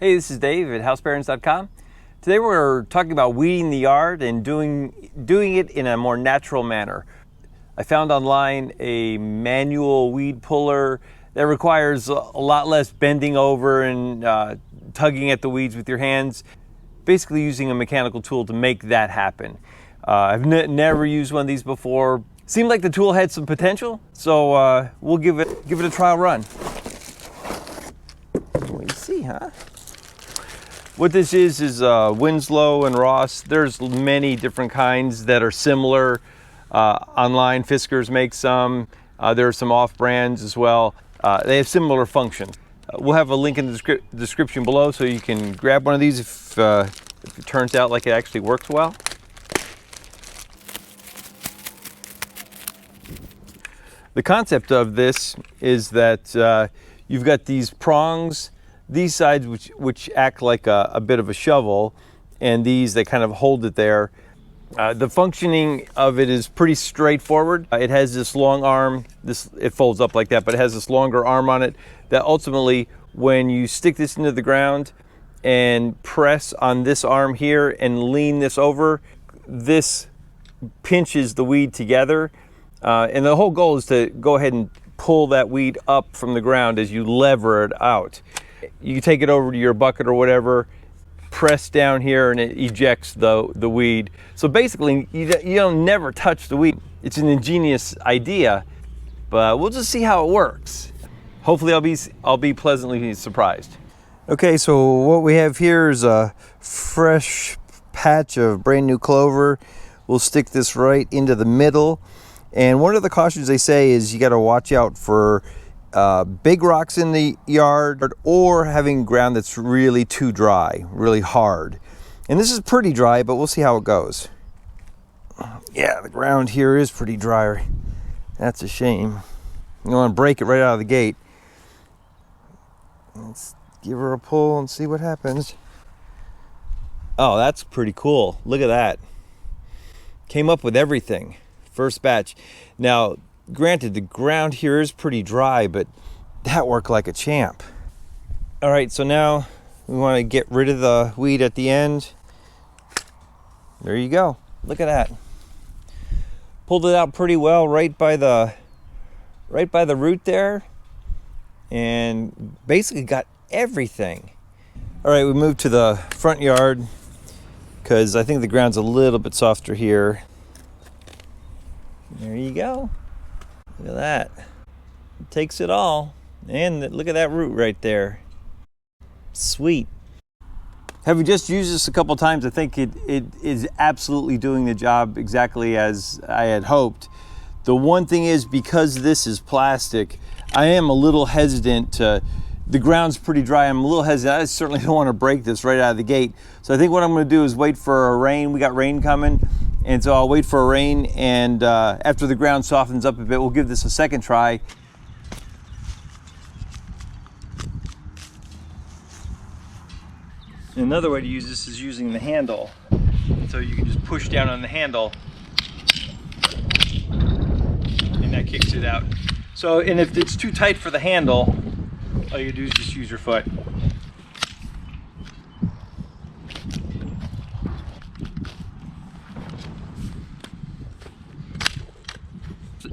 Hey, this is Dave at housebarons.com. Today we're talking about weeding the yard and doing it in a more natural manner. I found online a manual weed puller that requires a lot less bending over and tugging at the weeds with your hands, basically using a mechanical tool to make that happen. I've never used one of these before. Seemed like the tool had some potential, so we'll give it a trial run. What do you see, huh? What this is Winslow and Ross. There's many different kinds that are similar. Online, Fiskars makes some. There are some off-brands as well. They have similar functions. We'll have a link in the description below so you can grab one of these if it turns out like it actually works well. The concept of this is that you've got these prongs, these sides which act like a bit of a shovel, and these that kind of hold it there. The functioning of it is pretty straightforward. It has this long arm, it folds up like that, but it has this longer arm on it that ultimately, when you stick this into the ground and press on this arm here and lean this over, this pinches the weed together. And the whole goal is to go ahead and pull that weed up from the ground as you lever it out. You can take it over to your bucket or whatever, press down here, and it ejects the weed. So basically, you don't never touch the weed. It's an ingenious idea, but we'll just see how it works. Hopefully, I'll be pleasantly surprised. Okay, so what we have here is a fresh patch of brand new clover. We'll stick this right into the middle. And one of the cautions they say is you got to watch out for big rocks in the yard or having ground that's really too dry, really hard. And this is pretty dry, but we'll see how it goes. Yeah, the ground here is pretty dry. That's a shame. You want to break it right out of the gate. Let's give her a pull and see what happens. Oh, that's pretty cool. Look at that. Came up with everything. First batch. Now, granted, the ground here is pretty dry, but that worked like a champ. All right, so now we want to get rid of the weed at the end. There you go. Look at that. Pulled it out pretty well right by the root there, and basically got everything. All right, we moved to the front yard because I think the ground's a little bit softer here. There you go. Look at that. It takes it all. And look at that root right there. Sweet. Having just used this a couple times, I think it is absolutely doing the job exactly as I had hoped. The one thing is, because this is plastic, I am a little hesitant to, the ground's pretty dry, I'm a little hesitant. I certainly don't want to break this right out of the gate. So I think what I'm going to do is wait for a rain. We got rain coming. And so I'll wait for a rain, and after the ground softens up a bit, we'll give this a second try. Another way to use this is using the handle. So you can just push down on the handle, and that kicks it out. So, and if it's too tight for the handle, all you do is just use your foot.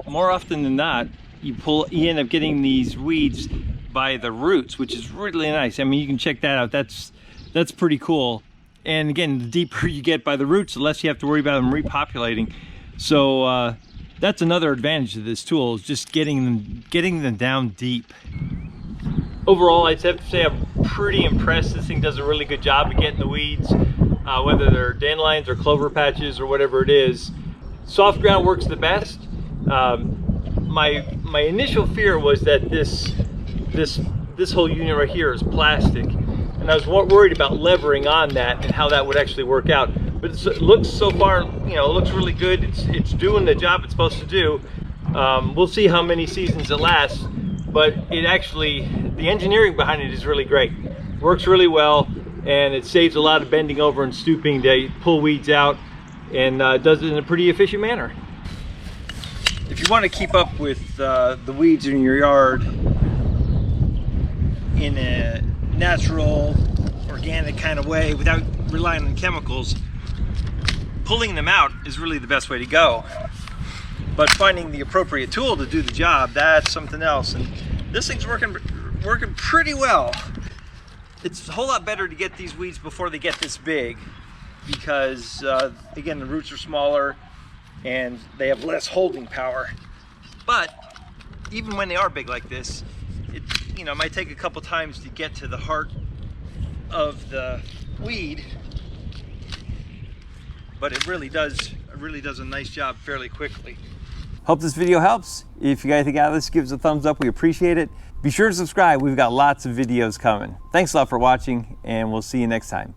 More often than not, you end up getting these weeds by the roots, which is really nice. I mean, you can check that out. That's pretty cool. And again, the deeper you get by the roots, the less you have to worry about them repopulating. So that's another advantage of this tool, is just getting them down deep. Overall, I'd have to say I'm pretty impressed. This thing does a really good job of getting the weeds, whether they're dandelions or clover patches or whatever it is. Soft ground works the best. My initial fear was that this whole unit right here is plastic, and I was worried about levering on that and how that would actually work out. But it looks, so far, you know, it looks really good. It's doing the job it's supposed to do. We'll see how many seasons it lasts, but it actually, the engineering behind it is really great. Works really well, and it saves a lot of bending over and stooping to pull weeds out, and does it in a pretty efficient manner. If you want to keep up with the weeds in your yard in a natural, organic kind of way without relying on chemicals, pulling them out is really the best way to go. But finding the appropriate tool to do the job, that's something else. And this thing's working pretty well. It's a whole lot better to get these weeds before they get this big, because again, the roots are smaller and they have less holding power. But even when they are big like this, it might take a couple times to get to the heart of the weed, but it really does a nice job fairly quickly. Hope this video helps. If you got anything out of this, give us a thumbs up. We appreciate it. Be sure to subscribe. We've got lots of videos coming. Thanks a lot for watching, and we'll see you next time.